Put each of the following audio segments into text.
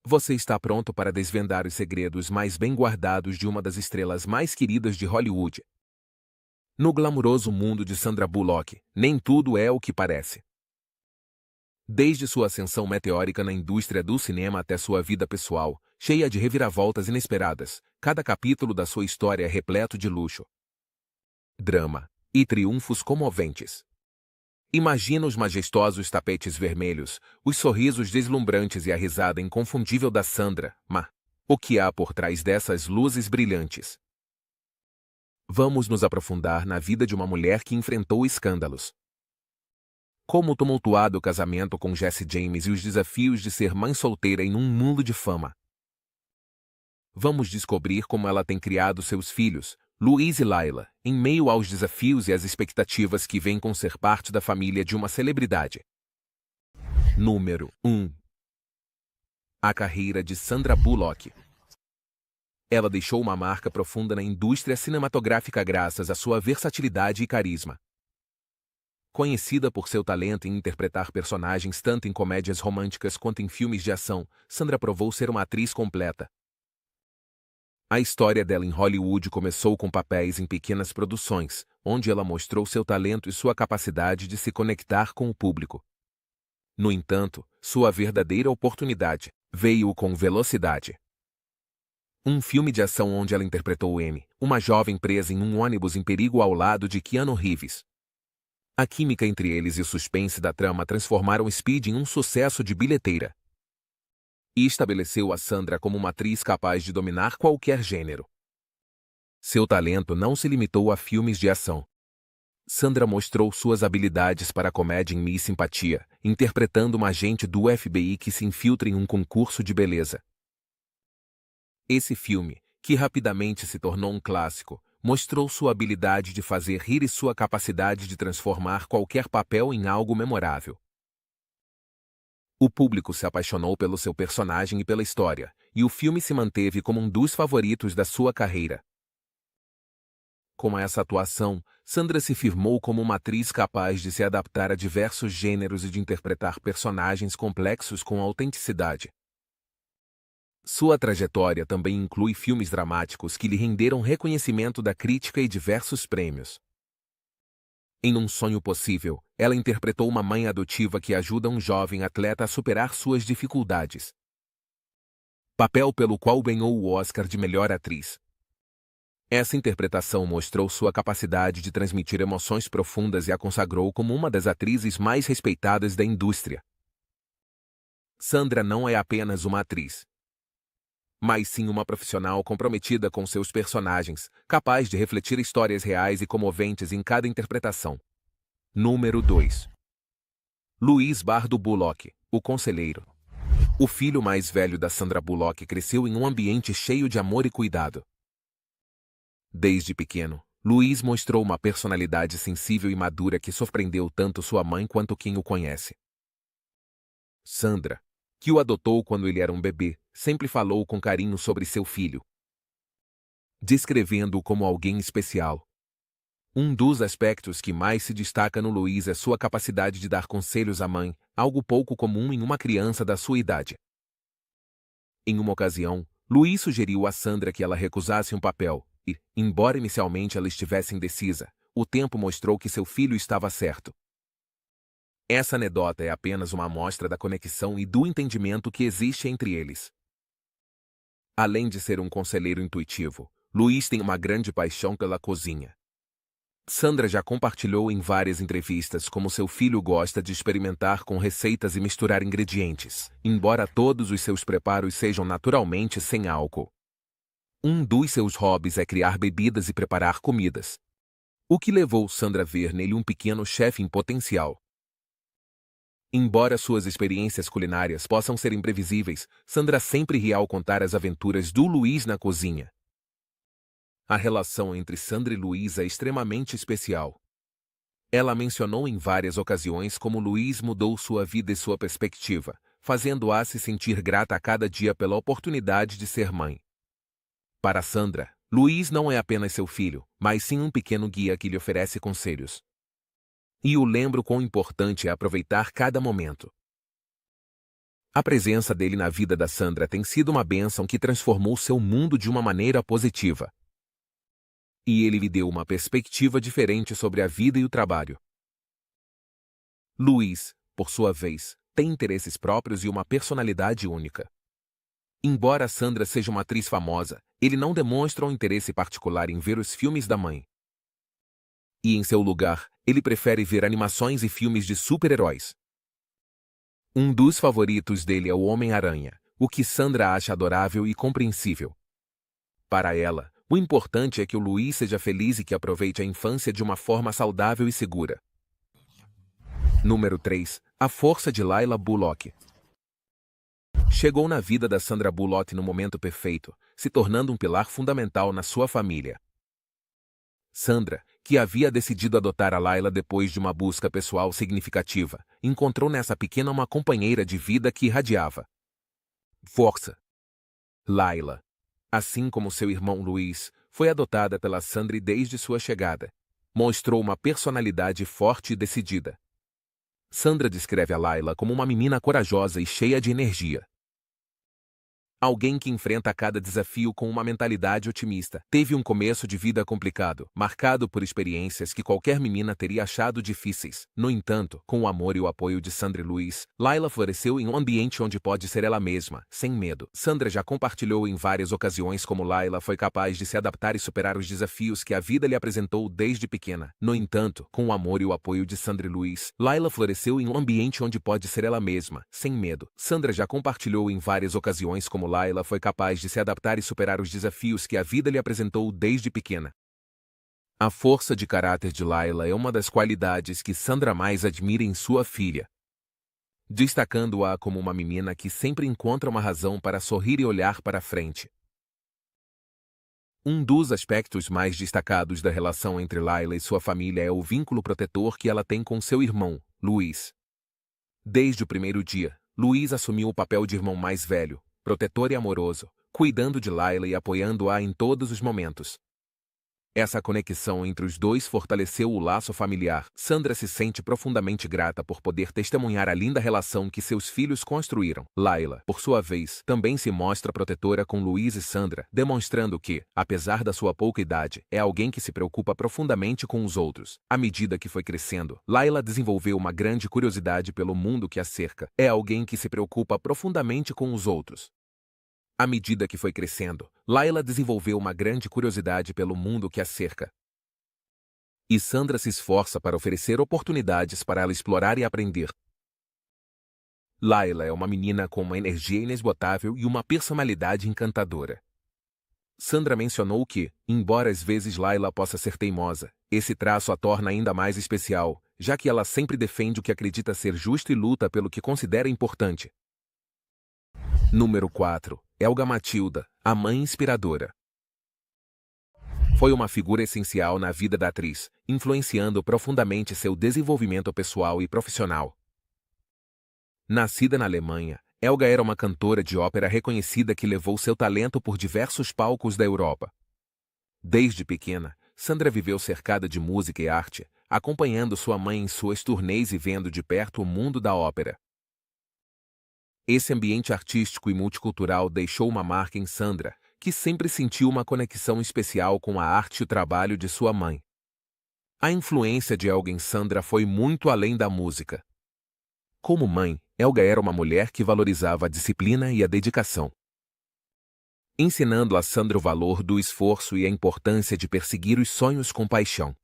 Você está pronto para desvendar os segredos mais bem guardados de uma das estrelas mais queridas de Hollywood? No glamuroso mundo de Sandra Bullock, nem tudo é o que parece. Desde sua ascensão meteórica na indústria do cinema até sua vida pessoal, cheia de reviravoltas inesperadas, cada capítulo da sua história é repleto de luxo, drama e triunfos comoventes. Imagina os majestosos tapetes vermelhos, os sorrisos deslumbrantes e a risada inconfundível da Sandra, mas o que há por trás dessas luzes brilhantes? Vamos nos aprofundar na vida de uma mulher que enfrentou escândalos, como o tumultuado casamento com Jesse James e os desafios de ser mãe solteira em um mundo de fama. Vamos descobrir como ela tem criado seus filhos, Louise e Lila, em meio aos desafios e às expectativas que vêm com ser parte da família de uma celebridade. Número 1. A carreira de Sandra Bullock. Ela deixou uma marca profunda na indústria cinematográfica graças à sua versatilidade e carisma. Conhecida por seu talento em interpretar personagens tanto em comédias românticas quanto em filmes de ação, Sandra provou ser uma atriz completa. A história dela em Hollywood começou com papéis em pequenas produções, onde ela mostrou seu talento e sua capacidade de se conectar com o público. No entanto, sua verdadeira oportunidade veio com Velocidade. Um filme de ação onde ela interpretou Amy, uma jovem presa em um ônibus em perigo ao lado de Keanu Reeves. A química entre eles e o suspense da trama transformaram Speed em um sucesso de bilheteira e estabeleceu a Sandra como uma atriz capaz de dominar qualquer gênero. Seu talento não se limitou a filmes de ação. Sandra mostrou suas habilidades para a comédia em Miss Simpatia, interpretando uma agente do FBI que se infiltra em um concurso de beleza. Esse filme, que rapidamente se tornou um clássico, mostrou sua habilidade de fazer rir e sua capacidade de transformar qualquer papel em algo memorável. O público se apaixonou pelo seu personagem e pela história, e o filme se manteve como um dos favoritos da sua carreira. Com essa atuação, Sandra se firmou como uma atriz capaz de se adaptar a diversos gêneros e de interpretar personagens complexos com autenticidade. Sua trajetória também inclui filmes dramáticos que lhe renderam reconhecimento da crítica e diversos prêmios. Em Um Sonho Possível, ela interpretou uma mãe adotiva que ajuda um jovem atleta a superar suas dificuldades. Papel pelo qual ganhou o Oscar de melhor atriz. Essa interpretação mostrou sua capacidade de transmitir emoções profundas e a consagrou como uma das atrizes mais respeitadas da indústria. Sandra não é apenas uma atriz, mas sim uma profissional comprometida com seus personagens, capaz de refletir histórias reais e comoventes em cada interpretação. Número 2. Louise Bardo Bullock, o conselheiro. O filho mais velho da Sandra Bullock cresceu em um ambiente cheio de amor e cuidado. Desde pequeno, Louise mostrou uma personalidade sensível e madura que surpreendeu tanto sua mãe quanto quem o conhece. Sandra, que o adotou quando ele era um bebê, sempre falou com carinho sobre seu filho, descrevendo-o como alguém especial. Um dos aspectos que mais se destaca no Louise é sua capacidade de dar conselhos à mãe, algo pouco comum em uma criança da sua idade. Em uma ocasião, Louise sugeriu a Sandra que ela recusasse um papel, e, embora inicialmente ela estivesse indecisa, o tempo mostrou que seu filho estava certo. Essa anedota é apenas uma amostra da conexão e do entendimento que existe entre eles. Além de ser um conselheiro intuitivo, Louise tem uma grande paixão pela cozinha. Sandra já compartilhou em várias entrevistas como seu filho gosta de experimentar com receitas e misturar ingredientes, embora todos os seus preparos sejam naturalmente sem álcool. Um dos seus hobbies é criar bebidas e preparar comidas, o que levou Sandra a ver nele um pequeno chefe em potencial. Embora suas experiências culinárias possam ser imprevisíveis, Sandra sempre ri ao contar as aventuras do Louise na cozinha. A relação entre Sandra e Louise é extremamente especial. Ela mencionou em várias ocasiões como Louise mudou sua vida e sua perspectiva, fazendo-a se sentir grata a cada dia pela oportunidade de ser mãe. Para Sandra, Louise não é apenas seu filho, mas sim um pequeno guia que lhe oferece conselhos. E o lembro quão importante é aproveitar cada momento. A presença dele na vida da Sandra tem sido uma bênção que transformou seu mundo de uma maneira positiva. E ele lhe deu uma perspectiva diferente sobre a vida e o trabalho. Luiz, por sua vez, tem interesses próprios e uma personalidade única. Embora Sandra seja uma atriz famosa, ele não demonstra um interesse particular em ver os filmes da mãe. E em seu lugar, ele prefere ver animações e filmes de super-heróis. Um dos favoritos dele é o Homem-Aranha, o que Sandra acha adorável e compreensível. Para ela, o importante é que o Luiz seja feliz e que aproveite a infância de uma forma saudável e segura. Número 3. A força de Laila Bullock. Chegou na vida da Sandra Bullock no momento perfeito, se tornando um pilar fundamental na sua família. Sandra, que havia decidido adotar a Laila depois de uma busca pessoal significativa, encontrou nessa pequena uma companheira de vida que irradiava força. Laila, assim como seu irmão Luiz, foi adotada pela Sandra desde sua chegada. Mostrou uma personalidade forte e decidida. Sandra descreve a Laila como uma menina corajosa e cheia de energia. Alguém que enfrenta cada desafio com uma mentalidade otimista. Teve um começo de vida complicado, marcado por experiências que qualquer menina teria achado difíceis. No entanto, com o amor e o apoio de Sandra e Luiz, Laila floresceu em um ambiente onde pode ser ela mesma, sem medo. Sandra já compartilhou em várias ocasiões como Laila foi capaz de se adaptar e superar os desafios que a vida lhe apresentou desde pequena. No entanto, com o amor e o apoio de Sandra e Luiz, Laila floresceu em um ambiente onde pode ser ela mesma, sem medo. Sandra já compartilhou em várias ocasiões como Laila foi capaz de se adaptar e superar os desafios que a vida lhe apresentou desde pequena. A força de caráter de Laila é uma das qualidades que Sandra mais admira em sua filha, destacando-a como uma menina que sempre encontra uma razão para sorrir e olhar para frente. Um dos aspectos mais destacados da relação entre Laila e sua família é o vínculo protetor que ela tem com seu irmão, Luiz. Desde o primeiro dia, Luiz assumiu o papel de irmão mais velho, protetor e amoroso, cuidando de Laila e apoiando-a em todos os momentos. Essa conexão entre os dois fortaleceu o laço familiar. Sandra se sente profundamente grata por poder testemunhar a linda relação que seus filhos construíram. Laila, por sua vez, também se mostra protetora com Luiz e Sandra, demonstrando que, apesar da sua pouca idade, é alguém que se preocupa profundamente com os outros. À medida que foi crescendo, Laila desenvolveu uma grande curiosidade pelo mundo que a cerca. É alguém que se preocupa profundamente com os outros. À medida que foi crescendo, Laila desenvolveu uma grande curiosidade pelo mundo que a cerca. E Sandra se esforça para oferecer oportunidades para ela explorar e aprender. Laila é uma menina com uma energia inesgotável e uma personalidade encantadora. Sandra mencionou que, embora às vezes Laila possa ser teimosa, esse traço a torna ainda mais especial, já que ela sempre defende o que acredita ser justo e luta pelo que considera importante. Número 4. Helga Matilda, a mãe inspiradora. Foi uma figura essencial na vida da atriz, influenciando profundamente seu desenvolvimento pessoal e profissional. Nascida na Alemanha, Helga era uma cantora de ópera reconhecida que levou seu talento por diversos palcos da Europa. Desde pequena, Sandra viveu cercada de música e arte, acompanhando sua mãe em suas turnês e vendo de perto o mundo da ópera. Esse ambiente artístico e multicultural deixou uma marca em Sandra, que sempre sentiu uma conexão especial com a arte e o trabalho de sua mãe. A influência de Helga em Sandra foi muito além da música. Como mãe, Helga era uma mulher que valorizava a disciplina e a dedicação, ensinando a Sandra o valor do esforço e a importância de perseguir os sonhos com paixão.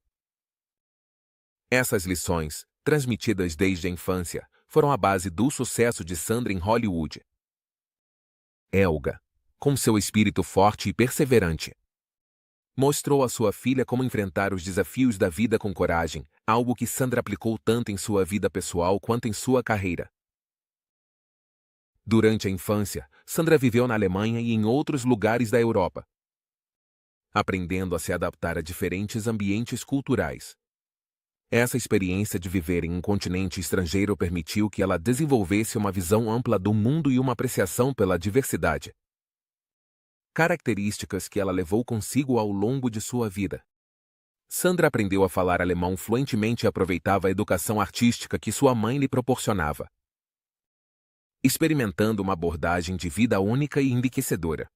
Essas lições, transmitidas desde a infância, foram a base do sucesso de Sandra em Hollywood. Helga, com seu espírito forte e perseverante, mostrou a sua filha como enfrentar os desafios da vida com coragem, algo que Sandra aplicou tanto em sua vida pessoal quanto em sua carreira. Durante a infância, Sandra viveu na Alemanha e em outros lugares da Europa, aprendendo a se adaptar a diferentes ambientes culturais. Essa experiência de viver em um continente estrangeiro permitiu que ela desenvolvesse uma visão ampla do mundo e uma apreciação pela diversidade, características que ela levou consigo ao longo de sua vida. Sandra aprendeu a falar alemão fluentemente e aproveitava a educação artística que sua mãe lhe proporcionava. experimentando uma abordagem de vida única e enriquecedora.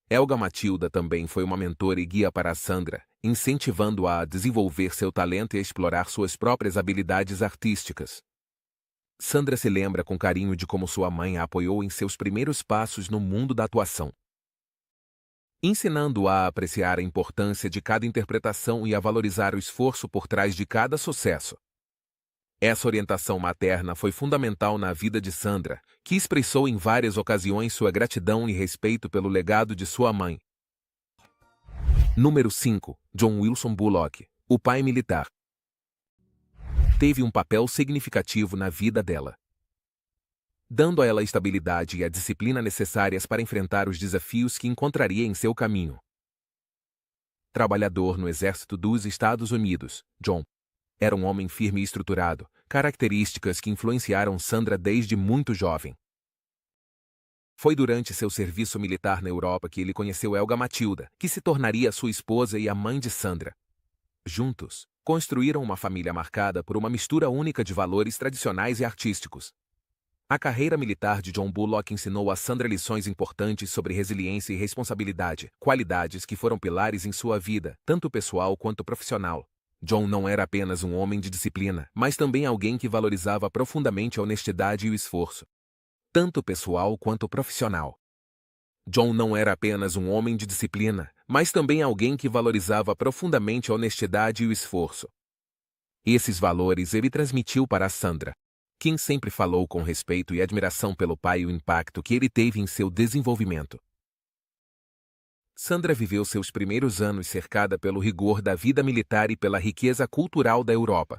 Helga Matilda também foi uma mentora e guia para Sandra, incentivando-a a desenvolver seu talento e a explorar suas próprias habilidades artísticas. Sandra se lembra com carinho de como sua mãe a apoiou em seus primeiros passos no mundo da atuação, ensinando-a a apreciar a importância de cada interpretação e a valorizar o esforço por trás de cada sucesso. Essa orientação materna foi fundamental na vida de Sandra, que expressou em várias ocasiões sua gratidão e respeito pelo legado de sua mãe. Número 5. John Wilson Bullock, o pai militar. Teve um papel significativo na vida dela, dando a ela a estabilidade e a disciplina necessárias para enfrentar os desafios que encontraria em seu caminho. Trabalhador no Exército dos Estados Unidos, John era um homem firme e estruturado, características que influenciaram Sandra desde muito jovem. Foi durante seu serviço militar na Europa que ele conheceu Helga Matilda, que se tornaria sua esposa e a mãe de Sandra. Juntos, construíram uma família marcada por uma mistura única de valores tradicionais e artísticos. A carreira militar de John Bullock ensinou a Sandra lições importantes sobre resiliência e responsabilidade, qualidades que foram pilares em sua vida, tanto pessoal quanto profissional. John não era apenas um homem de disciplina, mas também alguém que valorizava profundamente a honestidade e o esforço, tanto pessoal quanto profissional. John não era apenas um homem de disciplina, mas também alguém que valorizava profundamente a honestidade e o esforço. Esses valores ele transmitiu para Sandra, quem sempre falou com respeito e admiração pelo pai e o impacto que ele teve em seu desenvolvimento. Sandra viveu seus primeiros anos cercada pelo rigor da vida militar e pela riqueza cultural da Europa.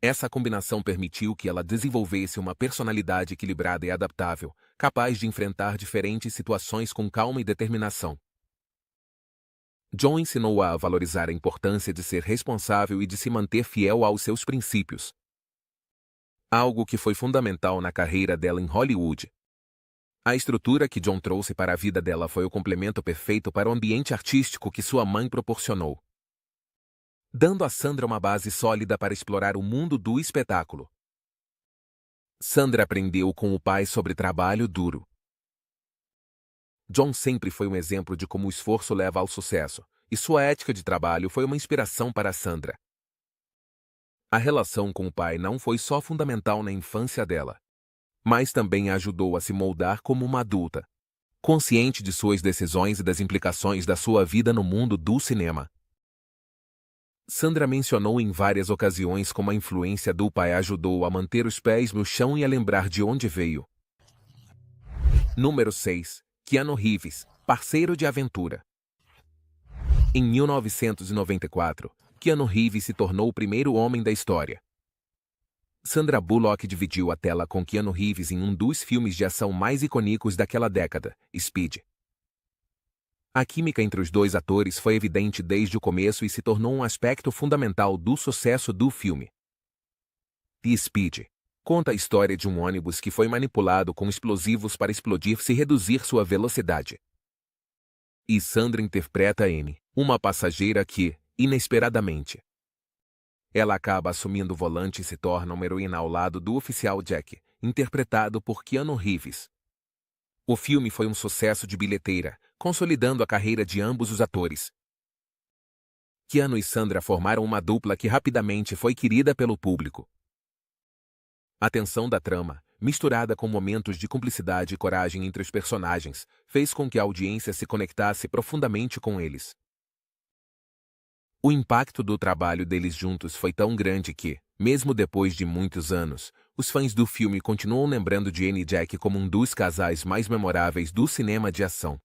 Essa combinação permitiu que ela desenvolvesse uma personalidade equilibrada e adaptável, capaz de enfrentar diferentes situações com calma e determinação. John ensinou-a a valorizar a importância de ser responsável e de se manter fiel aos seus princípios, algo que foi fundamental na carreira dela em Hollywood. A estrutura que John trouxe para a vida dela foi o complemento perfeito para o ambiente artístico que sua mãe proporcionou, dando a Sandra uma base sólida para explorar o mundo do espetáculo. Sandra aprendeu com o pai sobre trabalho duro. John sempre foi um exemplo de como o esforço leva ao sucesso, e sua ética de trabalho foi uma inspiração para Sandra. A relação com o pai não foi só fundamental na infância dela, mas também a ajudou a se moldar como uma adulta, consciente de suas decisões e das implicações da sua vida no mundo do cinema. Sandra mencionou em várias ocasiões como a influência do pai ajudou a manter os pés no chão e a lembrar de onde veio. Número 6. Keanu Reeves, parceiro de aventura. Em 1994, Keanu Reeves se tornou o primeiro homem da história. Sandra Bullock dividiu a tela com Keanu Reeves em um dos filmes de ação mais icônicos daquela década, Speed. A química entre os dois atores foi evidente desde o começo e se tornou um aspecto fundamental do sucesso do filme. The Speed conta a história de um ônibus que foi manipulado com explosivos para explodir-se e reduzir sua velocidade. E Sandra interpreta Anne, uma passageira que, inesperadamente, ela acaba assumindo o volante e se torna uma heroína ao lado do oficial Jack, interpretado por Keanu Reeves. O filme foi um sucesso de bilheteira, consolidando a carreira de ambos os atores. Keanu e Sandra formaram uma dupla que rapidamente foi querida pelo público. A tensão da trama, misturada com momentos de cumplicidade e coragem entre os personagens, fez com que a audiência se conectasse profundamente com eles. O impacto do trabalho deles juntos foi tão grande que, mesmo depois de muitos anos, os fãs do filme continuam lembrando de Anne e Jack como um dos casais mais memoráveis do cinema de ação.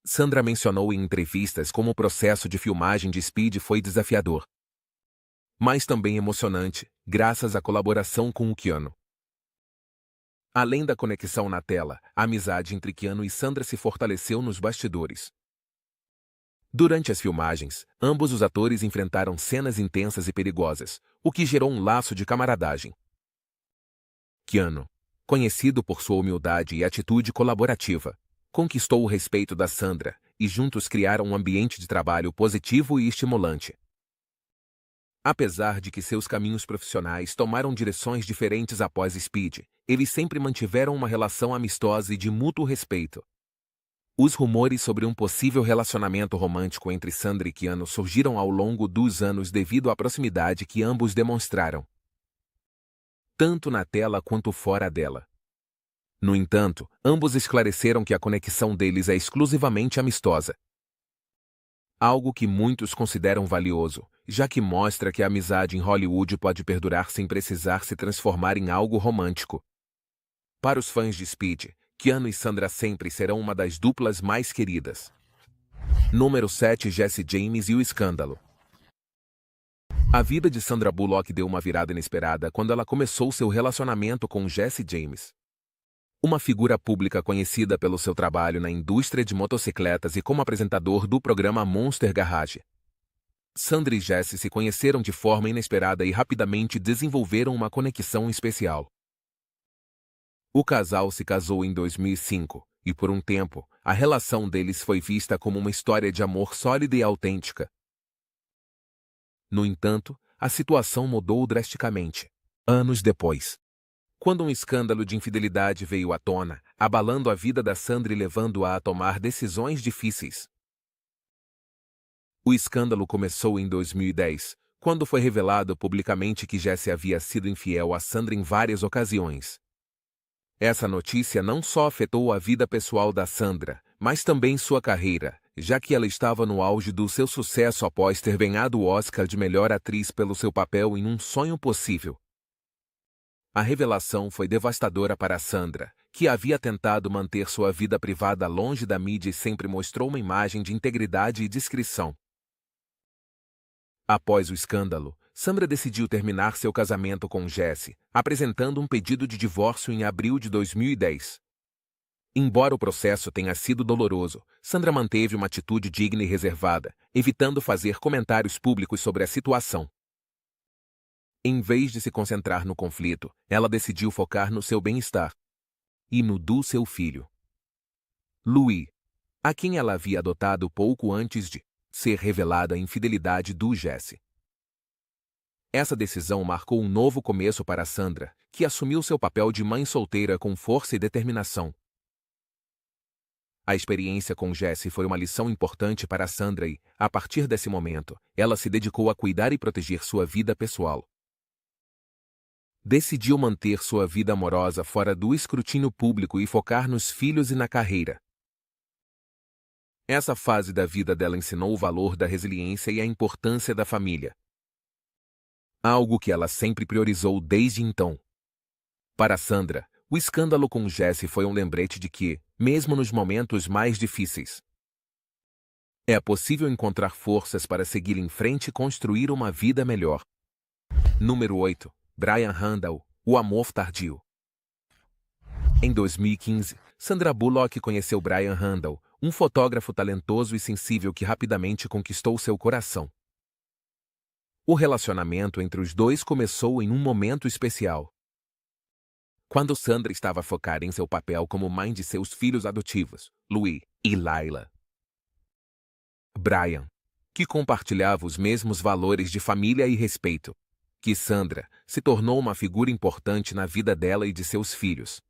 Sandra mencionou em entrevistas como o processo de filmagem de Speed foi desafiador, mas também emocionante, graças à colaboração com o Keanu. Além da conexão na tela, a amizade entre Keanu e Sandra se fortaleceu nos bastidores. Durante as filmagens, ambos os atores enfrentaram cenas intensas e perigosas, o que gerou um laço de camaradagem. Keanu, conhecido por sua humildade e atitude colaborativa, conquistou o respeito da Sandra, e juntos criaram um ambiente de trabalho positivo e estimulante. Apesar de que seus caminhos profissionais tomaram direções diferentes após Speed, eles sempre mantiveram uma relação amistosa e de mútuo respeito. Os rumores sobre um possível relacionamento romântico entre Sandra e Keanu surgiram ao longo dos anos devido à proximidade que ambos demonstraram, tanto na tela quanto fora dela. No entanto, ambos esclareceram que a conexão deles é exclusivamente amistosa. Algo que muitos consideram valioso, já que mostra que a amizade em Hollywood pode perdurar sem precisar se transformar em algo romântico. Para os fãs de Speed, Keanu e Sandra sempre serão uma das duplas mais queridas. Número 7. Jesse James e o escândalo. A vida de Sandra Bullock deu uma virada inesperada quando ela começou seu relacionamento com Jesse James, uma figura pública conhecida pelo seu trabalho na indústria de motocicletas e como apresentador do programa Monster Garage. Sandra e Jesse se conheceram de forma inesperada e rapidamente desenvolveram uma conexão especial. O casal se casou em 2005, e por um tempo, a relação deles foi vista como uma história de amor sólida e autêntica. No entanto, a situação mudou drasticamente anos depois, quando um escândalo de infidelidade veio à tona, abalando a vida da Sandra e levando-a a tomar decisões difíceis. O escândalo começou em 2010, quando foi revelado publicamente que Jesse havia sido infiel a Sandra em várias ocasiões. Essa notícia não só afetou a vida pessoal da Sandra, mas também sua carreira, já que ela estava no auge do seu sucesso após ter ganhado o Oscar de melhor atriz pelo seu papel em Um Sonho Possível. A revelação foi devastadora para Sandra, que havia tentado manter sua vida privada longe da mídia e sempre mostrou uma imagem de integridade e discrição. Após o escândalo, Sandra decidiu terminar seu casamento com Jesse, apresentando um pedido de divórcio em abril de 2010. Embora o processo tenha sido doloroso, Sandra manteve uma atitude digna e reservada, evitando fazer comentários públicos sobre a situação. Em vez de se concentrar no conflito, ela decidiu focar no seu bem-estar e no do seu filho, Louis, a quem ela havia adotado pouco antes de ser revelada a infidelidade do Jesse. Essa decisão marcou um novo começo para Sandra, que assumiu seu papel de mãe solteira com força e determinação. A experiência com Jesse foi uma lição importante para Sandra e, a partir desse momento, ela se dedicou a cuidar e proteger sua vida pessoal. Decidiu manter sua vida amorosa fora do escrutínio público e focar nos filhos e na carreira. Essa fase da vida dela ensinou o valor da resiliência e a importância da família, algo que ela sempre priorizou desde então. Para Sandra, o escândalo com Jesse foi um lembrete de que, mesmo nos momentos mais difíceis, é possível encontrar forças para seguir em frente e construir uma vida melhor. Número 8. Brian Randall, o amor tardio. Em 2015, Sandra Bullock conheceu Brian Randall, um fotógrafo talentoso e sensível que rapidamente conquistou seu coração. O relacionamento entre os dois começou em um momento especial, quando Sandra estava focada em seu papel como mãe de seus filhos adotivos, Louis e Lila. Brian, que compartilhava os mesmos valores de família e respeito que Sandra, se tornou uma figura importante na vida dela e de seus filhos.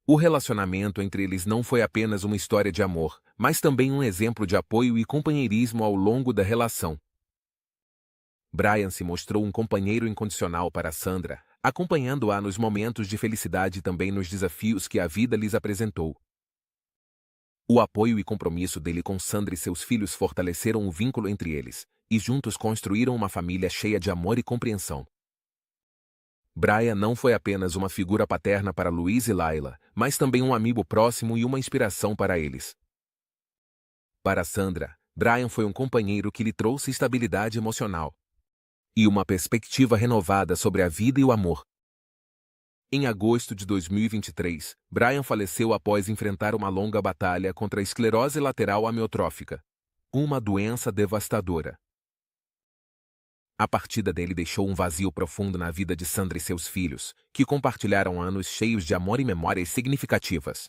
O relacionamento entre eles não foi apenas uma história de amor, mas também um exemplo de apoio e companheirismo ao longo da relação. Brian se mostrou um companheiro incondicional para Sandra, acompanhando-a nos momentos de felicidade e também nos desafios que a vida lhes apresentou. O apoio e compromisso dele com Sandra e seus filhos fortaleceram o vínculo entre eles, e juntos construíram uma família cheia de amor e compreensão. Brian não foi apenas uma figura paterna para Louis e Lila, mas também um amigo próximo e uma inspiração para eles. Para Sandra, Brian foi um companheiro que lhe trouxe estabilidade emocional e uma perspectiva renovada sobre a vida e o amor. Em agosto de 2023, Brian faleceu após enfrentar uma longa batalha contra a esclerose lateral amiotrófica, uma doença devastadora. A partida dele deixou um vazio profundo na vida de Sandra e seus filhos, que compartilharam anos cheios de amor e memórias significativas.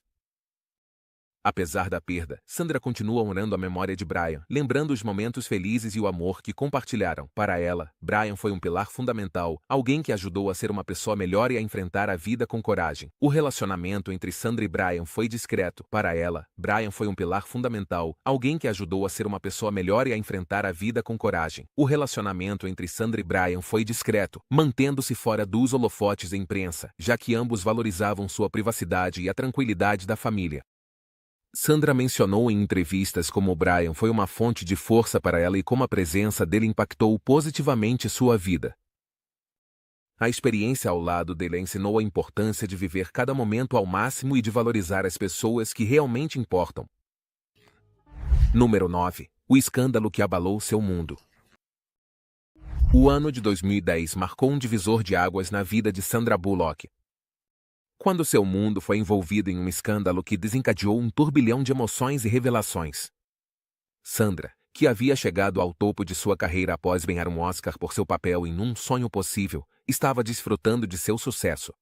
Apesar da perda, Sandra continua honrando a memória de Brian, lembrando os momentos felizes e o amor que compartilharam. Para ela, Brian foi um pilar fundamental, alguém que ajudou a ser uma pessoa melhor e a enfrentar a vida com coragem. O relacionamento entre Sandra e Brian foi discreto. Para ela, Brian foi um pilar fundamental, alguém que ajudou a ser uma pessoa melhor e a enfrentar a vida com coragem. O relacionamento entre Sandra e Brian foi discreto, mantendo-se fora dos holofotes da imprensa, já que ambos valorizavam sua privacidade e a tranquilidade da família. Sandra mencionou em entrevistas como Brian foi uma fonte de força para ela e como a presença dele impactou positivamente sua vida. A experiência ao lado dele ensinou a importância de viver cada momento ao máximo e de valorizar as pessoas que realmente importam. Número 9. O escândalo que abalou seu mundo. O ano de 2010 marcou um divisor de águas na vida de Sandra Bullock, quando seu mundo foi envolvido em um escândalo que desencadeou um turbilhão de emoções e revelações. Sandra, que havia chegado ao topo de sua carreira após ganhar um Oscar por seu papel em Um Sonho Possível, estava desfrutando de seu sucesso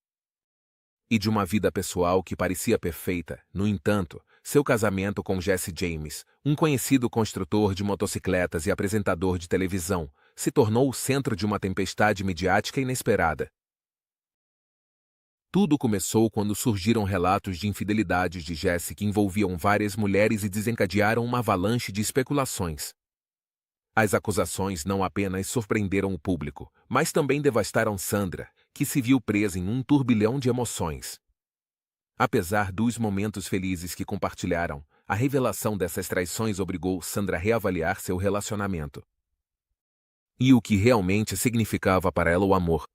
e de uma vida pessoal que parecia perfeita. No entanto, seu casamento com Jesse James, um conhecido construtor de motocicletas e apresentador de televisão, se tornou o centro de uma tempestade midiática inesperada. Tudo começou quando surgiram relatos de infidelidades de Jesse que envolviam várias mulheres e desencadearam uma avalanche de especulações. As acusações não apenas surpreenderam o público, mas também devastaram Sandra, que se viu presa em um turbilhão de emoções. Apesar dos momentos felizes que compartilharam, a revelação dessas traições obrigou Sandra a reavaliar seu relacionamento e o que realmente significava para ela o amor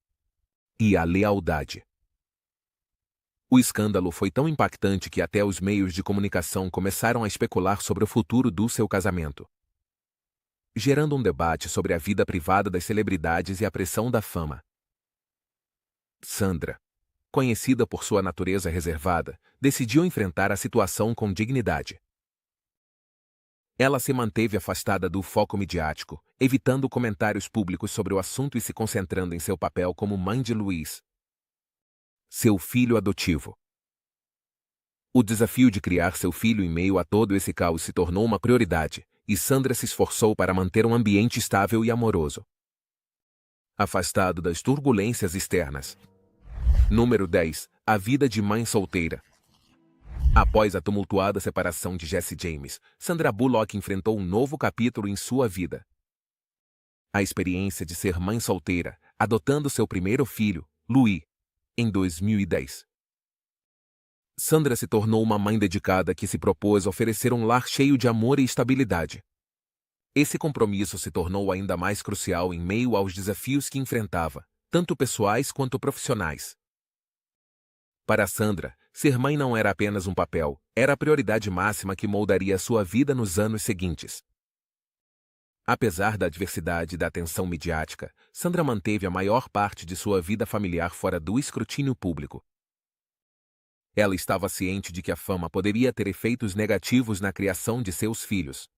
e a lealdade. O escândalo foi tão impactante que até os meios de comunicação começaram a especular sobre o futuro do seu casamento, gerando um debate sobre a vida privada das celebridades e a pressão da fama. Sandra, conhecida por sua natureza reservada, decidiu enfrentar a situação com dignidade. Ela se manteve afastada do foco midiático, evitando comentários públicos sobre o assunto e se concentrando em seu papel como mãe de Luiz, seu filho adotivo. O desafio de criar seu filho em meio a todo esse caos se tornou uma prioridade, e Sandra se esforçou para manter um ambiente estável e amoroso, afastado das turbulências externas. Número 10. A vida de mãe solteira. Após a tumultuada separação de Jesse James, Sandra Bullock enfrentou um novo capítulo em sua vida. A experiência de ser mãe solteira, adotando seu primeiro filho, Louis, em 2010. Sandra se tornou uma mãe dedicada que se propôs a oferecer um lar cheio de amor e estabilidade. Esse compromisso se tornou ainda mais crucial em meio aos desafios que enfrentava, tanto pessoais quanto profissionais. Para Sandra, ser mãe não era apenas um papel, era a prioridade máxima que moldaria sua vida nos anos seguintes. Apesar da adversidade e da atenção midiática, Sandra manteve a maior parte de sua vida familiar fora do escrutínio público. Ela estava ciente de que a fama poderia ter efeitos negativos na criação de seus filhos.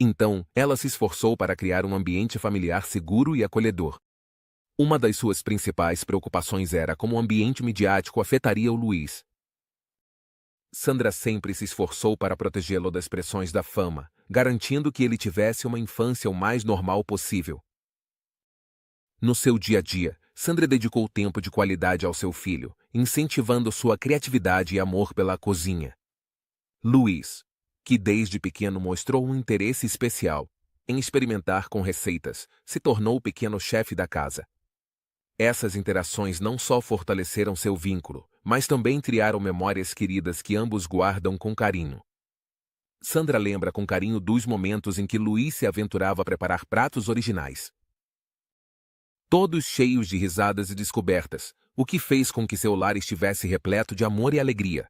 Então, ela se esforçou para criar um ambiente familiar seguro e acolhedor. Uma das suas principais preocupações era como o ambiente midiático afetaria o Luiz. Sandra sempre se esforçou para protegê-lo das pressões da fama, garantindo que ele tivesse uma infância o mais normal possível. No seu dia a dia, Sandra dedicou tempo de qualidade ao seu filho, incentivando sua criatividade e amor pela cozinha. Luiz, que desde pequeno mostrou um interesse especial em experimentar com receitas, se tornou o pequeno chefe da casa. Essas interações não só fortaleceram seu vínculo, mas também criaram memórias queridas que ambos guardam com carinho. Sandra lembra com carinho dos momentos em que Luiz se aventurava a preparar pratos originais, todos cheios de risadas e descobertas, o que fez com que seu lar estivesse repleto de amor e alegria.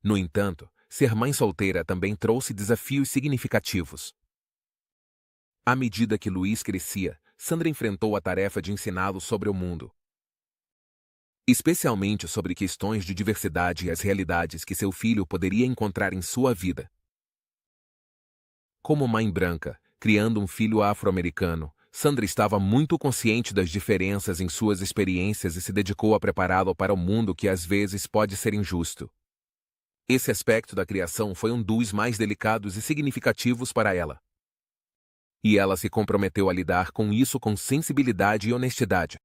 No entanto, ser mãe solteira também trouxe desafios significativos. À medida que Luiz crescia, Sandra enfrentou a tarefa de ensiná-lo sobre o mundo, especialmente sobre questões de diversidade e as realidades que seu filho poderia encontrar em sua vida. Como mãe branca, criando um filho afro-americano, Sandra estava muito consciente das diferenças em suas experiências e se dedicou a prepará-lo para o mundo que às vezes pode ser injusto. Esse aspecto da criação foi um dos mais delicados e significativos para ela. E ela se comprometeu a lidar com isso com sensibilidade e honestidade.